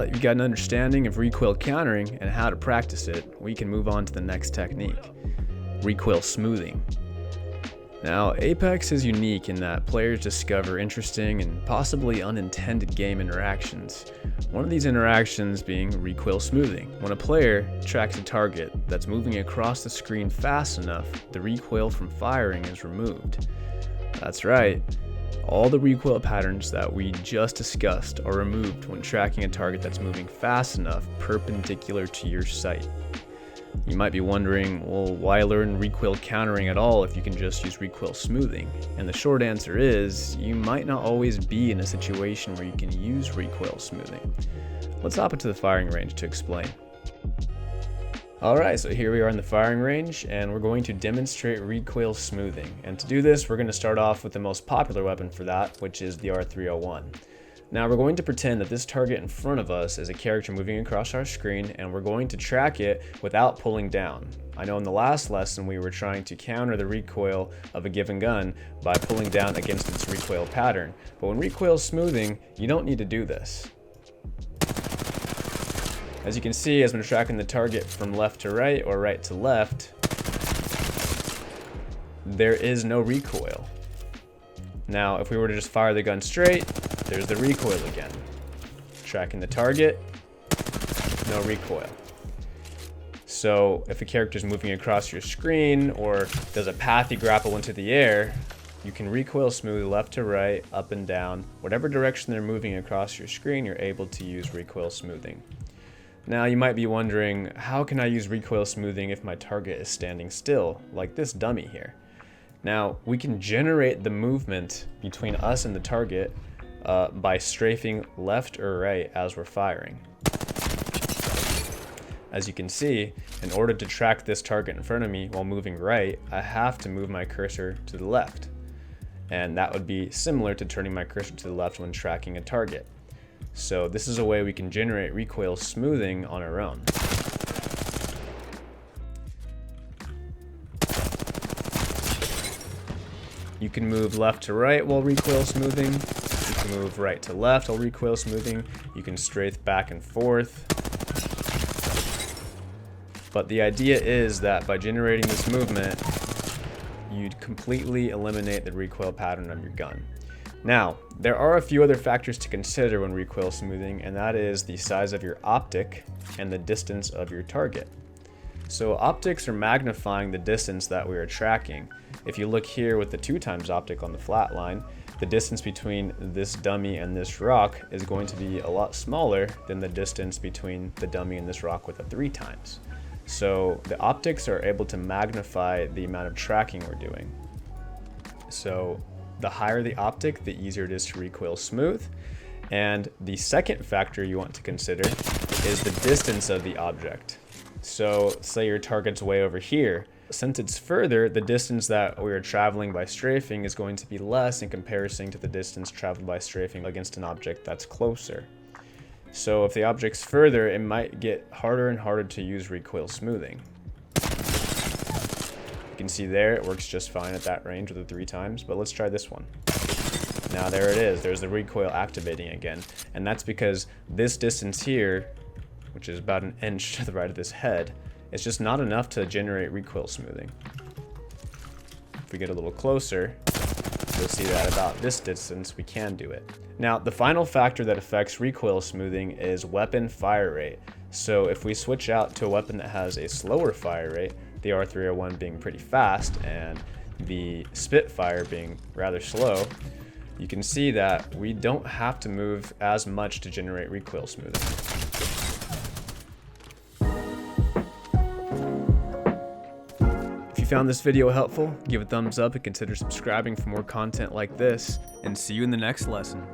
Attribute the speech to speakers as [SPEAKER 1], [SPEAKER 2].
[SPEAKER 1] that you've got an understanding of recoil countering and how to practice it, we can move on to the next technique, recoil smoothing. Now, Apex is unique in that players discover interesting and possibly unintended game interactions. One of these interactions being recoil smoothing. When a player tracks a target that's moving across the screen fast enough, the recoil from firing is removed. That's right, all the recoil patterns that we just discussed are removed when tracking a target that's moving fast enough perpendicular to your sight. You might be wondering, well, why learn recoil countering at all if you can just use recoil smoothing? And the short answer is, you might not always be in a situation where you can use recoil smoothing. Let's hop into the firing range to explain. Alright, so here we are in the firing range, and we're going to demonstrate recoil smoothing. And to do this, we're going to start off with the most popular weapon for that, which is the R301. Now we're going to pretend that this target in front of us is a character moving across our screen, and we're going to track it without pulling down. I know in the last lesson we were trying to counter the recoil of a given gun by pulling down against its recoil pattern, but when recoil smoothing, you don't need to do this. As you can see, as I'm tracking the target from left to right or right to left, there is no recoil. Now if we were to just fire the gun straight, there's the recoil again. Tracking the target, no recoil. So if a character is moving across your screen or does a pathy grapple into the air, you can recoil smooth left to right, up and down. Whatever direction they're moving across your screen, you're able to use recoil smoothing. Now you might be wondering, how can I use recoil smoothing if my target is standing still, like this dummy here? Now we can generate the movement between us and the target by strafing left or right as we're firing. As you can see, in order to track this target in front of me while moving right, I have to move my cursor to the left. And that would be similar to turning my cursor to the left when tracking a target. So this is a way we can generate recoil smoothing on our own. You can move left to right while recoil smoothing. You can move right to left while recoil smoothing. You can strafe back and forth. But the idea is that by generating this movement, you'd completely eliminate the recoil pattern of your gun. Now, there are a few other factors to consider when recoil smoothing, and that is the size of your optic and the distance of your target. So optics are magnifying the distance that we are tracking. If you look here with the 2x optic on the flat line, the distance between this dummy and this rock is going to be a lot smaller than the distance between the dummy and this rock with a 3x. So the optics are able to magnify the amount of tracking we're doing. So the higher the optic, the easier it is to recoil smooth. And the second factor you want to consider is the distance of the object. So say your target's way over here. Since it's further, the distance that we are traveling by strafing is going to be less in comparison to the distance traveled by strafing against an object that's closer. So if the object's further, it might get harder and harder to use recoil smoothing. You can see there, it works just fine at that range with the 3x, but let's try this one. Now there it is, there's the recoil activating again. And that's because this distance here, which is about an inch to the right of this head, it's just not enough to generate recoil smoothing. If we get a little closer, you'll see that about this distance we can do it. Now, the final factor that affects recoil smoothing is weapon fire rate. So if we switch out to a weapon that has a slower fire rate, the R301 being pretty fast and the Spitfire being rather slow, you can see that we don't have to move as much to generate recoil smoothing. If you found this video helpful, give a thumbs up and consider subscribing for more content like this, and see you in the next lesson.